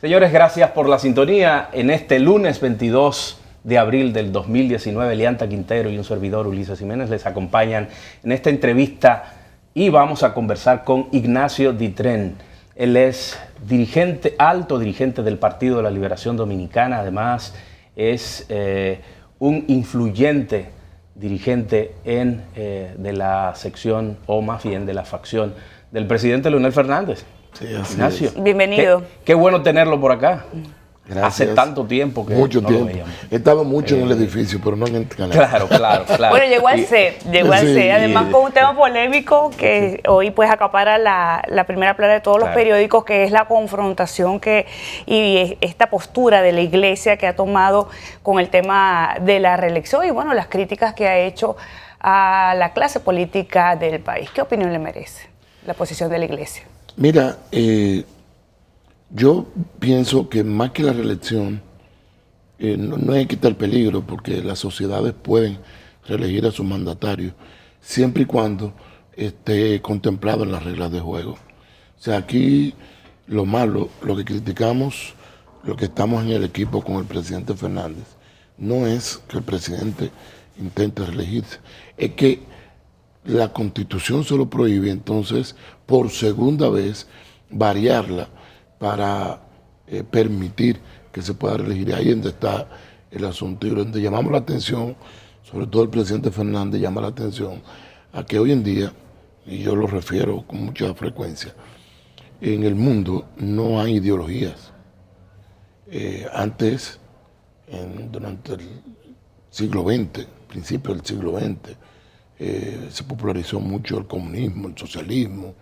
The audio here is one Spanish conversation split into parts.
Señores, gracias por la sintonía. En este lunes 22 de abril del 2019, Elianta Quintero y un servidor, Ulises Jiménez, les acompañan en esta entrevista y vamos a conversar con Ignacio Ditren. Él es dirigente, alto dirigente del Partido de la Liberación Dominicana. Además, es un influyente dirigente de la sección, o más bien de la facción, del presidente Leonel Fernández. Sí, así Ignacio, es. Bienvenido. Qué bueno tenerlo por acá. Gracias. Hace tanto tiempo que mucho no tiempo. lo veíamos. He estado mucho en el edificio, pero no en el canal. Claro. Bueno, llegó al set. Sí. Además, con un tema polémico que hoy pues acapara la primera plana de todos los periódicos, que es la confrontación y esta postura de la Iglesia que ha tomado con el tema de la reelección y bueno, las críticas que ha hecho a la clase política del país. ¿Qué opinión le merece la posición de la Iglesia? Mira, yo pienso que más que la reelección, no hay que quitar peligro, porque las sociedades pueden reelegir a sus mandatarios, siempre y cuando esté contemplado en las reglas de juego. O sea, aquí lo malo, lo que criticamos, lo que estamos en el equipo con el presidente Fernández, no es que el presidente intente reelegirse, es que la Constitución se lo prohíbe, entonces, por segunda vez, variarla para permitir que se pueda reelegir. Ahí es donde está el asunto y donde llamamos la atención, sobre todo el presidente Fernández llama la atención a que hoy en día, y yo lo refiero con mucha frecuencia, en el mundo no hay ideologías. Antes, durante el siglo XX, principio del siglo XX, se popularizó mucho el comunismo, el socialismo,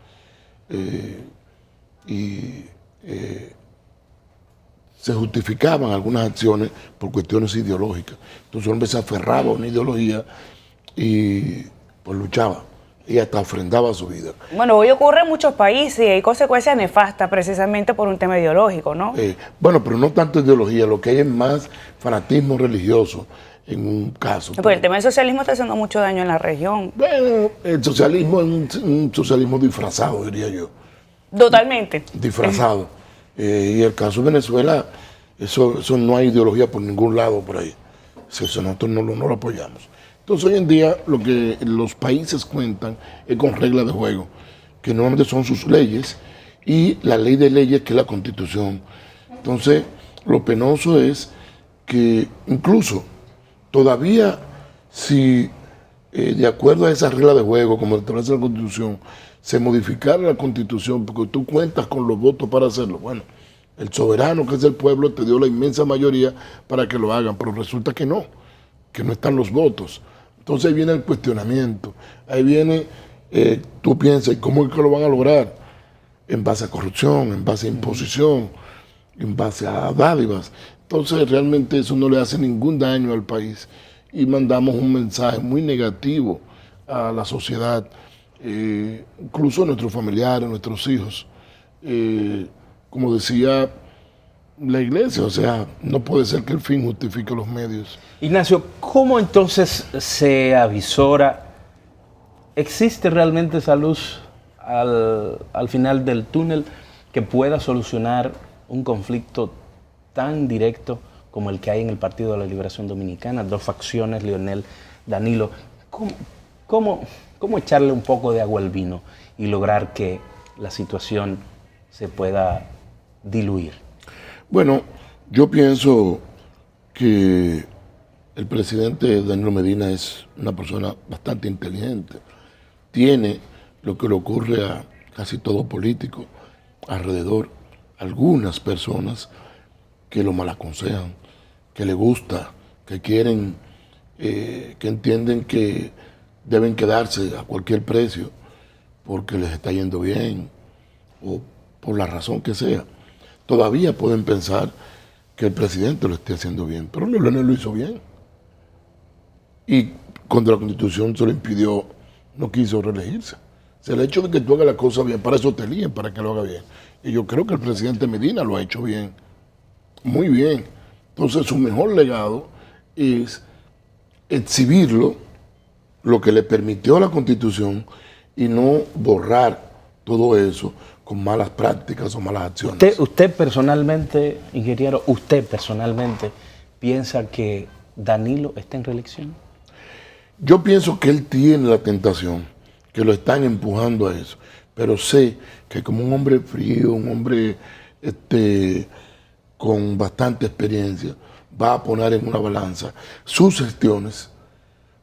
y se justificaban algunas acciones por cuestiones ideológicas. Entonces el hombre se aferraba a una ideología y pues luchaba y hasta ofrendaba su vida. Bueno, hoy ocurre en muchos países y hay consecuencias nefastas precisamente por un tema ideológico, ¿no? Bueno, pero no tanto ideología, lo que hay es más fanatismo religioso en un caso. Porque el tema del socialismo está haciendo mucho daño en la región. Bueno, el socialismo es un socialismo disfrazado, diría yo. Totalmente. Disfrazado. Y el caso de Venezuela, eso no hay ideología por ningún lado por ahí. Eso nosotros no lo apoyamos. Entonces hoy en día lo que los países cuentan es con reglas de juego, que normalmente son sus leyes y la ley de leyes que es la Constitución. Entonces lo penoso es que incluso todavía si de acuerdo a esa regla de juego, como establece la Constitución, se modificara la Constitución porque tú cuentas con los votos para hacerlo. Bueno, el soberano, que es el pueblo, te dio la inmensa mayoría para que lo hagan, pero resulta que no están los votos. Entonces ahí viene el cuestionamiento, ahí viene, tú piensas, ¿cómo es que lo van a lograr? En base a corrupción, en base a imposición, en base a dádivas. Entonces realmente eso no le hace ningún daño al país y mandamos un mensaje muy negativo a la sociedad, incluso a nuestros familiares, a nuestros hijos. Como decía la Iglesia, o sea, no puede ser que el fin justifique los medios. Ignacio, ¿cómo entonces se avisora? ¿Existe realmente esa luz al final del túnel que pueda solucionar un conflicto tan directo como el que hay en el Partido de la Liberación Dominicana? Dos facciones, Leonel, Danilo. ¿Cómo echarle un poco de agua al vino y lograr que la situación se pueda diluir? Bueno, yo pienso que el presidente Danilo Medina es una persona bastante inteligente. Tiene lo que le ocurre a casi todo político alrededor, algunas personas que lo malaconsejan, que le gusta, que quieren, que entienden que deben quedarse a cualquier precio porque les está yendo bien o por la razón que sea. Todavía pueden pensar que el presidente lo esté haciendo bien, pero Leonel lo hizo bien. Y cuando la Constitución se lo impidió, no quiso reelegirse. O sea, el hecho de que tú hagas la cosa bien, para eso te eligen, para que lo haga bien. Y yo creo que el presidente Medina lo ha hecho bien, muy bien. Entonces su mejor legado es exhibirlo, lo que le permitió la Constitución, y no borrar todo eso con malas prácticas o malas acciones. Usted personalmente, ingeniero, usted personalmente piensa que Danilo está en reelección. Yo pienso que él tiene la tentación, que lo están empujando a eso, pero sé que como un hombre frío, un hombre con bastante experiencia, va a poner en una balanza sus gestiones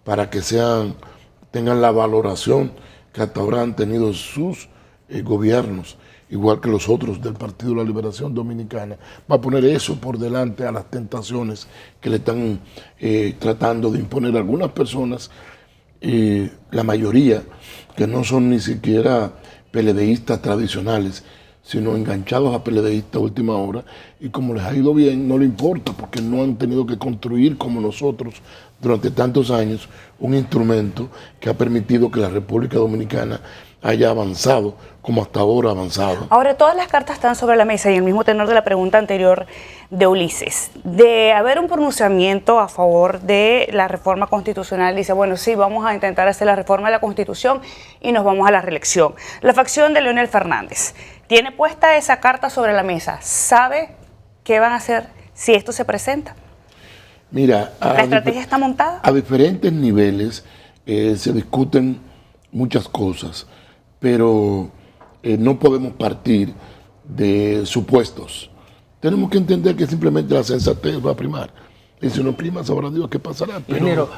para que tengan la valoración que hasta ahora han tenido sus gobiernos, igual que los otros del Partido de la Liberación Dominicana. Va a poner eso por delante a las tentaciones que le están tratando de imponer a algunas personas, la mayoría que no son ni siquiera PLDistas tradicionales, sino enganchados a PLDistas a última hora, y como les ha ido bien, no le importa, porque no han tenido que construir como nosotros durante tantos años un instrumento que ha permitido que la República Dominicana haya avanzado como hasta ahora ha avanzado. Ahora, todas las cartas están sobre la mesa y el mismo tenor de la pregunta anterior de Ulises. De haber un pronunciamiento a favor de la reforma constitucional, dice, bueno, sí, vamos a intentar hacer la reforma de la Constitución y nos vamos a la reelección. La facción de Leonel Fernández tiene puesta esa carta sobre la mesa. ¿Sabe qué van a hacer si esto se presenta? Mira, ¿la estrategia está montada? A diferentes niveles se discuten muchas cosas, pero no podemos partir de supuestos. Tenemos que entender que simplemente la sensatez va a primar. Y si no prima, sabrá Dios qué pasará. Pero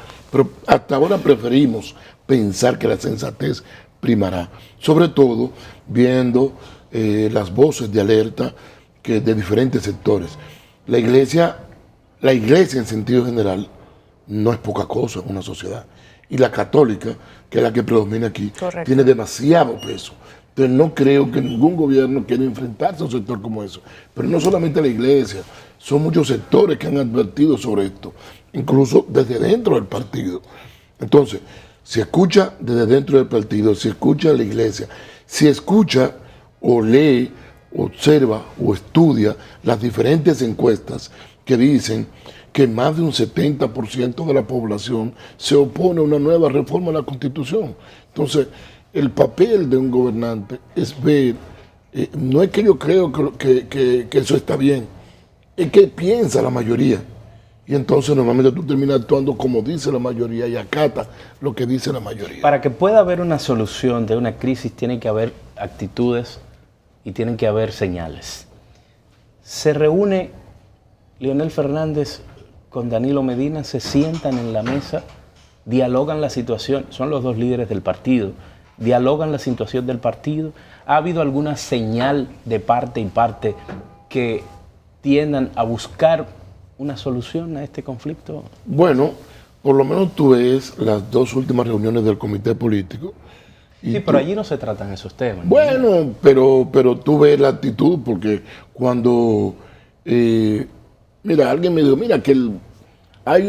hasta ahora preferimos pensar que la sensatez primará. Sobre todo viendo las voces de alerta de diferentes sectores. La iglesia en sentido general no es poca cosa en una sociedad. Y la católica, que es la que predomina aquí, correcto, tiene demasiado peso. Entonces no creo que ningún gobierno quiera enfrentarse a un sector como eso. Pero no solamente la iglesia, son muchos sectores que han advertido sobre esto, incluso desde dentro del partido. Entonces, si escucha desde dentro del partido, si escucha a la iglesia, si escucha o lee, observa o estudia las diferentes encuestas que dicen que más de un 70% de la población se opone a una nueva reforma a la Constitución. Entonces, el papel de un gobernante es ver, no es que yo creo que eso está bien, es que piensa la mayoría. Y entonces normalmente tú terminas actuando como dice la mayoría y acata lo que dice la mayoría. Para que pueda haber una solución de una crisis tiene que haber actitudes y tienen que haber señales. Se reúne Leonel Fernández con Danilo Medina, se sientan en la mesa, dialogan la situación, son los dos líderes del partido, dialogan la situación del partido. ¿Ha habido alguna señal de parte y parte que tiendan a buscar una solución a este conflicto? Bueno, por lo menos tú ves las dos últimas reuniones del comité político. Sí, pero allí no se tratan esos temas. Bueno, pero tú ves la actitud, porque cuando, mira, alguien me dijo, mira, que hay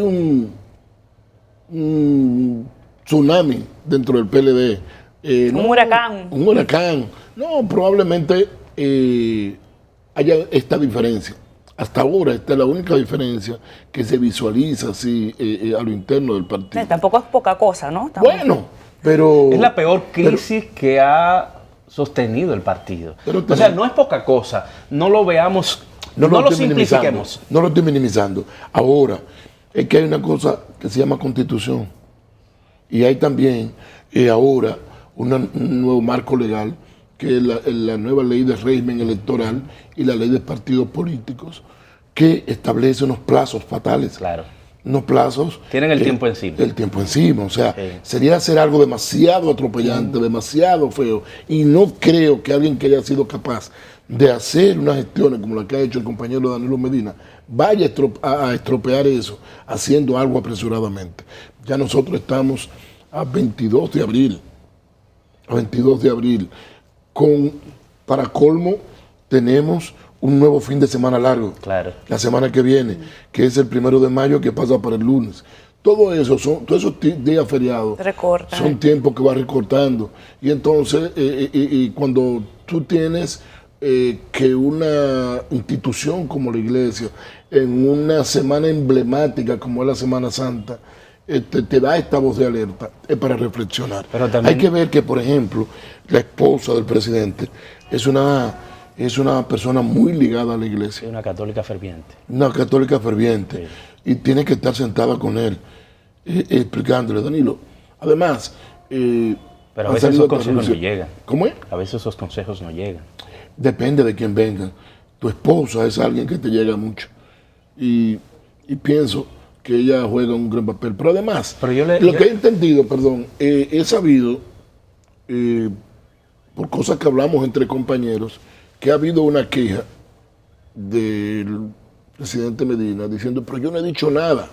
un tsunami dentro del PLD. Un huracán. Un huracán. No, probablemente haya esta diferencia. Hasta ahora esta es la única diferencia que se visualiza así a lo interno del partido. Tampoco es poca cosa, ¿no? Bueno, pero... Es la peor crisis que ha sostenido el partido. O sea, no es poca cosa. No lo veamos, no lo simplifiquemos. No lo estoy minimizando. Ahora, es que hay una cosa que se llama Constitución. Y hay también ahora un nuevo marco legal, que es la nueva ley de régimen electoral y la ley de partidos políticos, que establece unos plazos fatales. Claro. Unos plazos... Tienen el tiempo encima. El tiempo encima, o sea, sí, sería hacer algo demasiado atropellante, demasiado feo. Y no creo que alguien que haya sido capaz de hacer unas gestiones como la que ha hecho el compañero Danilo Medina vaya a estropear eso haciendo algo apresuradamente. Ya nosotros estamos a 22 de abril. A 22 de abril. Para colmo, tenemos un nuevo fin de semana largo. Claro. La semana que viene, que es el 1 de mayo, que pasa para el lunes. Todos esos días feriados son tiempos que va recortando. Y entonces, cuando tú tienes que una institución como la iglesia, en una semana emblemática como es la Semana Santa, te da esta voz de alerta, es para reflexionar. Pero también, hay que ver que, por ejemplo, la esposa del presidente es una persona muy ligada a la iglesia. una católica ferviente. Una católica ferviente. Sí. Y tiene que estar sentada con él, explicándole, Danilo. Además, Pero a han veces salido esos consejos no relucir- llegan. ¿Cómo es? A veces esos consejos no llegan. Depende de quién venga. Tu esposa es alguien que te llega mucho. Y pienso que ella juega un gran papel. Pero además, Pero lo que he entendido, he sabido, por cosas que hablamos entre compañeros, que ha habido una queja del presidente Medina diciendo, pero yo no he dicho nada.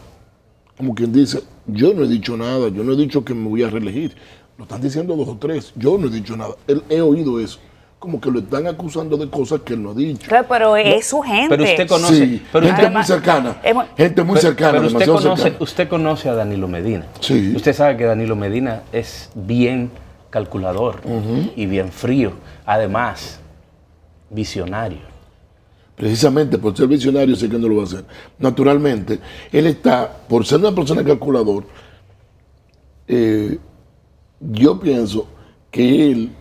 Como quien dice, yo no he dicho nada, yo no he dicho que me voy a reelegir. Lo están diciendo 2 o 3, yo no he dicho nada. He oído eso. Como que lo están acusando de cosas que él no ha dicho. Claro, pero es su gente. Pero usted conoce, Sí, pero gente usted, muy cercana. hemos- Gente muy cercana, pero usted demasiado conoce, cercana. usted conoce a Danilo Medina. Sí. Usted sabe que Danilo Medina es bien calculador y bien frío. Además, visionario. Precisamente por ser visionario sé que no lo va a hacer. Naturalmente, él está, por ser una persona calculador, yo pienso que él,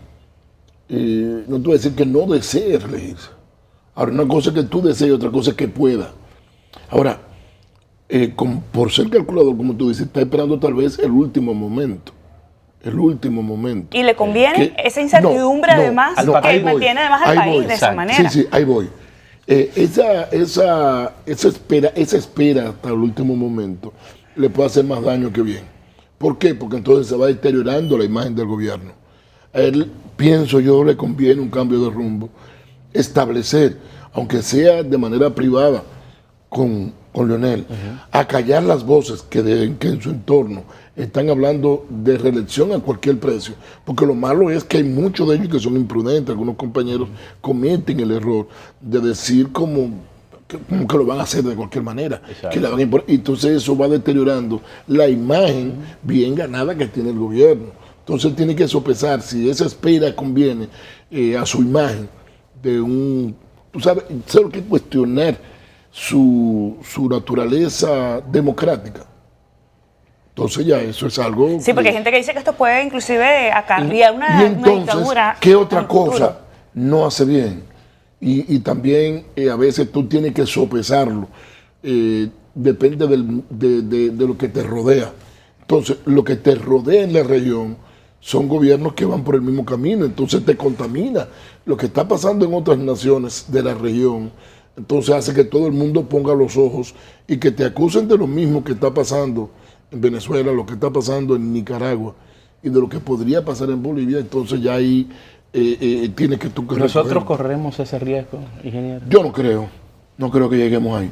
no te voy a decir que no desee reelegirse. Ahora, una cosa es que tú desees y otra cosa es que pueda. Ahora, por ser calculador, como tú dices, está esperando tal vez el último momento. El último momento. Y le conviene Que- esa incertidumbre, no, además, no, que ahí voy, mantiene además al ahí país voy. de esa Exacto. manera. Sí, ahí voy. Esa espera hasta el último momento le puede hacer más daño que bien. ¿Por qué? Porque entonces se va deteriorando la imagen del gobierno. A él, pienso yo, le conviene un cambio de rumbo, establecer, aunque sea de manera privada, con Leonel, acallar las voces que en su entorno están hablando de reelección a cualquier precio, porque lo malo es que hay muchos de ellos que son imprudentes, algunos compañeros cometen el error de decir como que lo van a hacer de cualquier manera, Exacto. que la van a y entonces eso va deteriorando la imagen bien ganada que tiene el gobierno. Entonces tiene que sopesar si esa espera conviene a su imagen de un, tú sabes, solo que cuestionar su naturaleza democrática. Entonces ya eso es algo... Sí, porque hay gente que dice que esto puede inclusive acarrear y una entonces, dictadura. ¿qué otra en el futuro. cosa no hace bien? Y también a veces tú tienes que sopesarlo. Depende de lo que te rodea. Entonces, lo que te rodea en la región son gobiernos que van por el mismo camino. Entonces te contamina. Lo que está pasando en otras naciones de la región, entonces hace que todo el mundo ponga los ojos y que te acusen de lo mismo que está pasando en Venezuela, lo que está pasando en Nicaragua y de lo que podría pasar en Bolivia. Entonces ya ahí tienes que tú que ¿Nosotros recoger. corremos ese riesgo, ingeniero? Yo no creo que lleguemos ahí.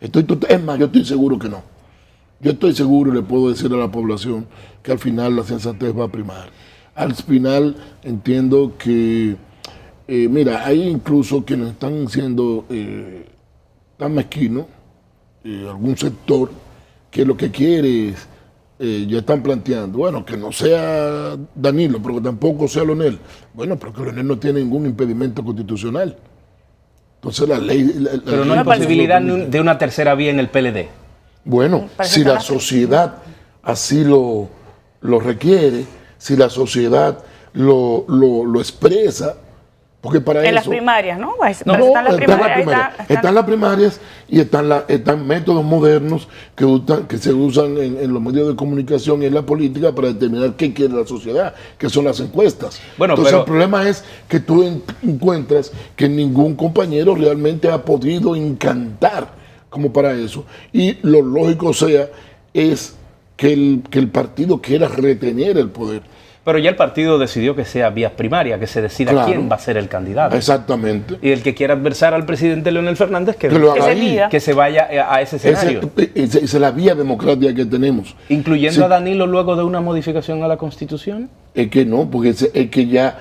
Es más, yo estoy seguro que no. Yo estoy seguro y le puedo decir a la población que al final la sensatez va a primar. Al final entiendo que, mira, hay incluso quienes están siendo tan mezquinos, algún sector que lo que quiere es, ya están planteando, bueno, que no sea Danilo, pero que tampoco sea Leonel. Bueno, pero que Leonel no tiene ningún impedimento constitucional. Entonces la ley... Pero no hay ley posibilidad lo permite. de una tercera vía en el PLD. Bueno, Parece si que la la- sociedad así lo requiere, si la sociedad lo expresa, porque para En eso... las primarias, ¿no? Pues, No, pero están las están las primarias, primarias. Están las primarias y están métodos modernos que se usan en los medios de comunicación y en la política para determinar qué quiere la sociedad, que son las encuestas. Bueno, Entonces pero- el problema es que tú encuentras que ningún compañero realmente ha podido encantar como para eso. Y lo lógico es que el partido quiera retener el poder. Pero ya el partido decidió que sea vía primaria, que se decida Claro. quién va a ser el candidato. Exactamente. Y el que quiera adversar al presidente Leonel Fernández, que, Que lo haga se ahí. mida. que se vaya a ese escenario. Esa es la vía democrática que tenemos. Incluyendo Sí. a Danilo luego de una modificación a la Constitución. Es que no, porque es que ya...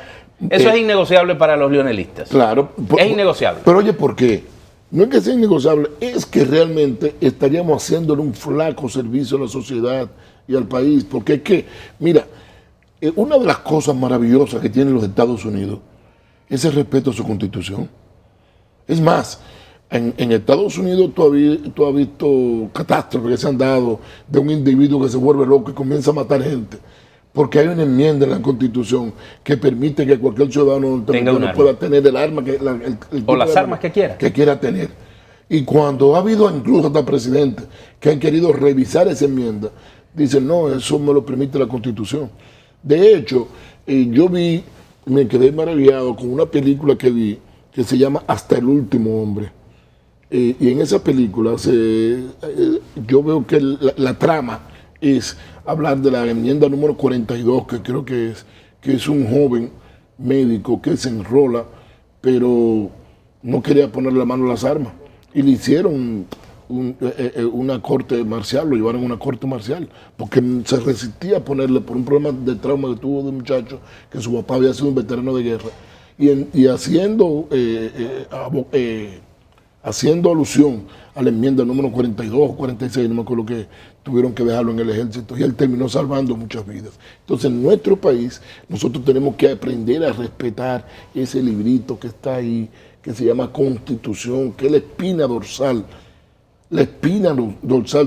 Eso es innegociable para los leonelistas. Claro. Es innegociable. Pero oye, ¿por qué? No es que sea innegociable, es que realmente estaríamos haciéndole un flaco servicio a la sociedad y al país. Porque es que, mira, una de las cosas maravillosas que tienen los Estados Unidos es el respeto a su Constitución. Es más, En Estados Unidos tú has visto catástrofes que se han dado de un individuo que se vuelve loco y comienza a matar gente. Porque hay una enmienda en la Constitución que permite que cualquier ciudadano norteamericano pueda tener el arma o las armas que quiera tener. Y cuando ha habido incluso hasta presidentes que han querido revisar esa enmienda, dicen, no, eso me lo permite la Constitución. De hecho, me quedé maravillado con una película que vi que se llama Hasta el último hombre. Y en esa película yo veo que la trama es hablar de la enmienda número 42, que creo que es un joven médico que se enrola, pero no quería poner la mano a las armas. Y le hicieron una corte marcial, lo llevaron a una corte marcial, porque se resistía a ponerle por un problema de trauma que tuvo de un muchacho, que su papá había sido un veterano de guerra. Y haciendo alusión a la enmienda número 42 o 46, no me acuerdo, que tuvieron que dejarlo en el ejército, y él terminó salvando muchas vidas. Entonces, en nuestro país, nosotros tenemos que aprender a respetar ese librito que está ahí, que se llama Constitución, que es la espina dorsal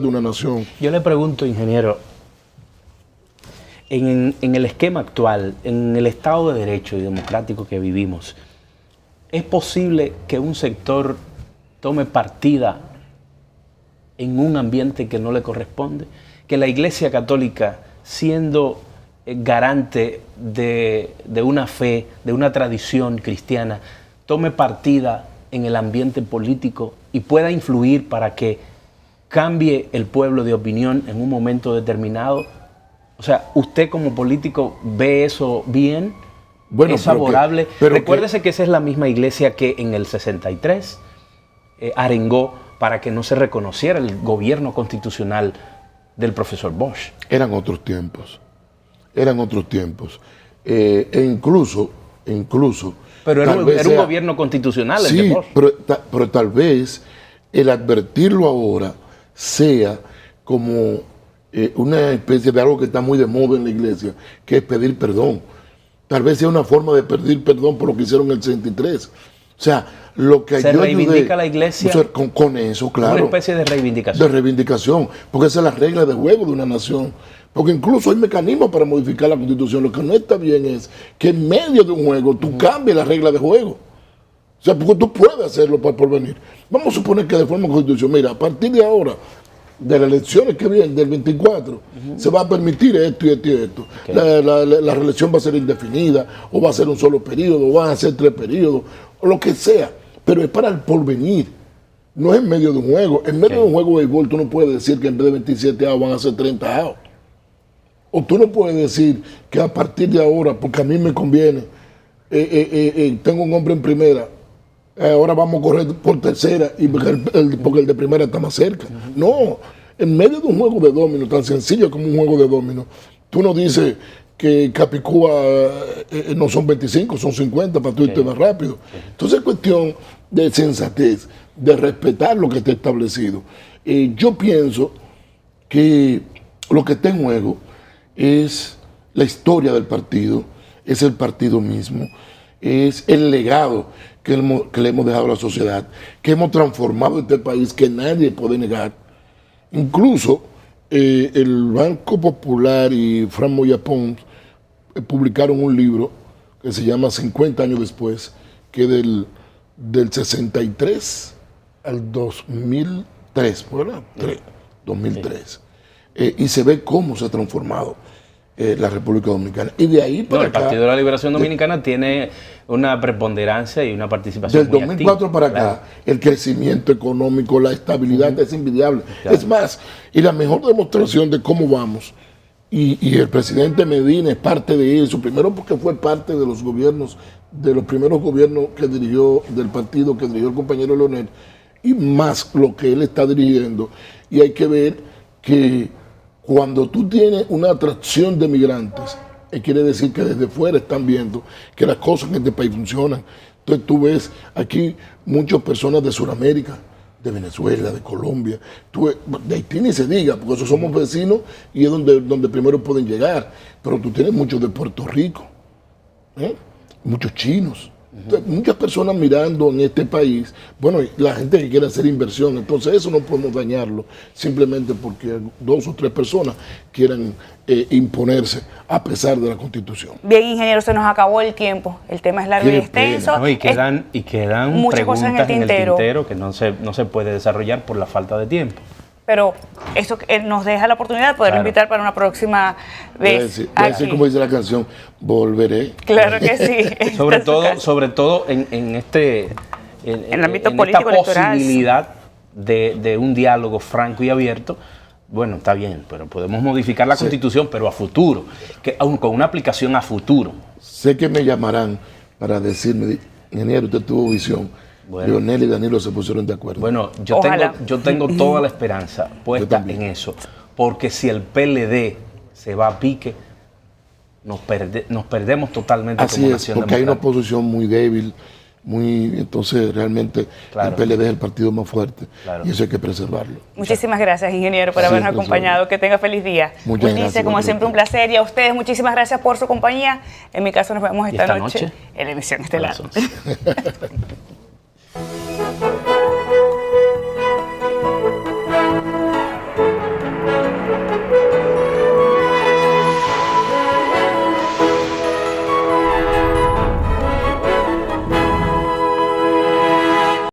de una nación. Yo le pregunto, ingeniero, en el esquema actual, en el Estado de Derecho y democrático que vivimos, ¿es posible que un sector tome partida en un ambiente que no le corresponde? Que la Iglesia Católica, siendo garante de una fe, de una tradición cristiana, tome partida en el ambiente político y pueda influir para que cambie el pueblo de opinión en un momento determinado? O sea, ¿usted como político ve eso bien? Bueno, ¿es favorable? Recuérdese que esa es la misma iglesia que en el 63 arengó para que no se reconociera el gobierno constitucional del profesor Bosch. Eran otros tiempos. E incluso pero era un gobierno constitucional el de Bosch. Pero tal vez el advertirlo ahora sea como una especie de algo que está muy de moda en la iglesia, que es pedir perdón. Tal vez sea una forma de pedir perdón por lo que hicieron en el 63. O sea, lo que se reivindica la iglesia con eso, claro. Una especie de reivindicación. De reivindicación, porque esa es la regla de juego de una nación. Porque incluso hay mecanismos para modificar la Constitución. Lo que no está bien es que en medio de un juego tú cambies la regla de juego. O sea, porque tú puedes hacerlo para el porvenir. Vamos a suponer que de forma constitucional, mira, a partir de ahora, de las elecciones que vienen, del 24, se va a permitir esto y esto y esto. Okay. La reelección va a ser indefinida, o va a ser un solo periodo, o van a ser 3 periodos, o lo que sea. Pero es para el porvenir. No es en medio de un juego. En medio de un juego de béisbol tú no puedes decir que en vez de 27 outs van a ser 30 outs. O tú no puedes decir que a partir de ahora, porque a mí me conviene, tengo un hombre en primera, ahora vamos a correr por tercera y porque el de primera está más cerca. No, en medio de un juego de dominó, tan sencillo como un juego de dominó, tú no dices que Capicúa no son 25, son 50 para tú irte más rápido. Entonces es cuestión de sensatez, de respetar lo que está establecido. Yo pienso que lo que está en juego es la historia del partido, es el partido mismo, es el legado que le hemos dejado a la sociedad, que hemos transformado este país, que nadie puede negar. Incluso el Banco Popular y Fran Moya Pons publicaron un libro que se llama 50 años después, que es del 63 al 2003, ¿verdad? 2003. Y se ve cómo se ha transformado la República Dominicana. Y de ahí para acá, el Partido de la Liberación Dominicana tiene una preponderancia y una participación del 2004 para acá, el crecimiento económico, la estabilidad es invidiable. Claro. Es más, y la mejor demostración de cómo vamos, y el presidente Medina es parte de eso, primero porque fue parte de los gobiernos, de los primeros gobiernos que dirigió, del partido que dirigió el compañero Leonel, y más lo que él está dirigiendo. Y hay que ver que cuando tú tienes una atracción de migrantes, quiere decir que desde fuera están viendo que las cosas en este país funcionan. Entonces tú ves aquí muchas personas de Sudamérica, de Venezuela, de Colombia, de Haití ni se diga, porque esos somos vecinos y es donde primero pueden llegar. Pero tú tienes muchos de Puerto Rico, muchos chinos, Entonces, muchas personas mirando en este país, bueno, la gente que quiere hacer inversión, entonces eso no podemos dañarlo simplemente porque 2 o 3 personas quieran imponerse a pesar de la Constitución. Bien, ingeniero, se nos acabó el tiempo. El tema es largo y Qué extenso. pena. No, y quedan muchas cosas preguntas en el tintero. que no se puede desarrollar por la falta de tiempo. Pero eso nos deja la oportunidad de poder Claro. invitar para una próxima vez. Voy a decir aquí. como dice la canción, volveré. Claro que sí. Esta Sobre es su todo, casa. sobre todo en el ámbito en político esta electoral. posibilidad de un diálogo franco y abierto. Bueno, está bien, pero podemos modificar la Constitución, pero a futuro, que aún con una aplicación a futuro. Sé que me llamarán para decirme, ingeniero, usted tuvo visión. Bueno. Leonel y Danilo se pusieron de acuerdo. Bueno, Ojalá. yo tengo toda la esperanza Yo puesta también. en eso, porque si el PLD se va a pique, nos perdemos totalmente Así como es, nación porque hay una democrática. oposición muy débil, entonces realmente Claro. el PLD es el partido más fuerte Claro. y eso hay que preservarlo. Muchísimas gracias, ingeniero, por Sí, habernos pues, acompañado. Que tenga feliz día. Muchas Ulises, gracias, como igualmente. siempre, un placer. Y a ustedes, muchísimas gracias por su compañía. En mi caso, nos vemos ¿Y esta esta noche noche? en la emisión A estelar. las 11.